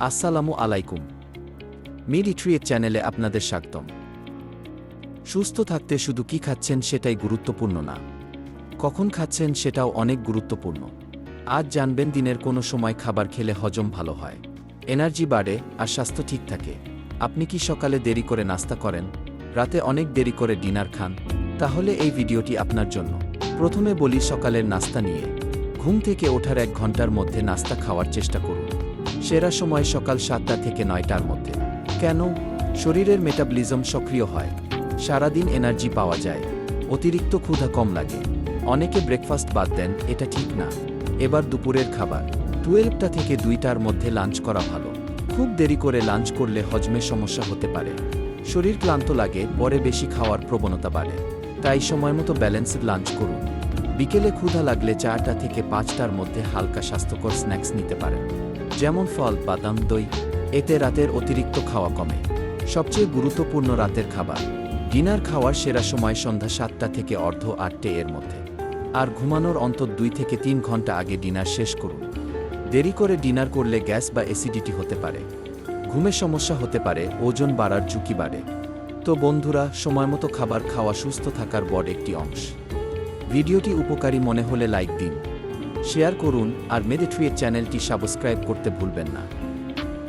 আসসালামু আলাইকুম। মেডিট্রিয়েট চ্যানেলে আপনাদের স্বাগতম। সুস্থ থাকতে শুধু কি খাচ্ছেন সেটাই গুরুত্বপূর্ণ না, কখন খাচ্ছেন সেটাও অনেক গুরুত্বপূর্ণ। আজ জানবেন দিনের কোনো সময় খাবার খেলে হজম ভালো হয়, এনার্জি বাড়ে আর স্বাস্থ্য ঠিক থাকে। আপনি কি সকালে দেরি করে নাস্তা করেন, রাতে অনেক দেরি করে ডিনার খান? তাহলে এই ভিডিওটি আপনার জন্য। প্রথমে বলি সকালের নাস্তা নিয়ে। ঘুম থেকে ওঠার 1 ঘন্টার মধ্যে নাস্তা খাওয়ার চেষ্টা করুন। সেরা সময় সকাল 7টা থেকে 9টার মধ্যে। কেন? শরীরের মেটাবলিজম সক্রিয় হয়, সারাদিন এনার্জি পাওয়া যায়, অতিরিক্ত ক্ষুধা কম লাগে। অনেকে ব্রেকফাস্ট বাদ দেন, এটা ঠিক না। এবার দুপুরের খাবার 12টা থেকে 2টার মধ্যে লাঞ্চ করা ভালো। খুব দেরি করে লাঞ্চ করলে হজমে সমস্যা হতে পারে, শরীর ক্লান্ত লাগে, পরে বেশি খাওয়ার প্রবণতা বাড়ে। তাই সময়মতো ব্যালেন্সড লাঞ্চ করুন। বিকেলে ক্ষুধা লাগলে 4টা থেকে 5টার মধ্যে হালকা স্বাস্থ্যকর স্ন্যাক্স নিতে পারেন, যেমন ফল, বাদাম, দই। এতে রাতের অতিরিক্ত খাওয়া কমে। সবচেয়ে গুরুত্বপূর্ণ রাতের খাবার। ডিনার খাওয়ার সেরা সময় সন্ধ্যা 7টা থেকে অর্ধ 8টে এর মধ্যে। আর ঘুমানোর অন্তত 2 থেকে 3 ঘন্টা আগে ডিনার শেষ করুন। দেরি করে ডিনার করলে গ্যাস বা অ্যাসিডিটি হতে পারে, ঘুমে সমস্যা হতে পারে, ওজন বাড়ার ঝুঁকি বাড়ে। তো বন্ধুরা, সময়মতো খাবার খাওয়া সুস্থ থাকার বড় একটি অংশ। ভিডিওটি উপকারী মনে হলে লাইক দিন, শেয়ার করুন আর মেডিট্রিয়েট চ্যানেলটি সাবস্ক্রাইব করতে ভুলবেন না।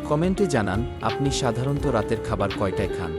কমেন্টে জানান আপনি সাধারণত রাতের খাবার কয়টায় খান।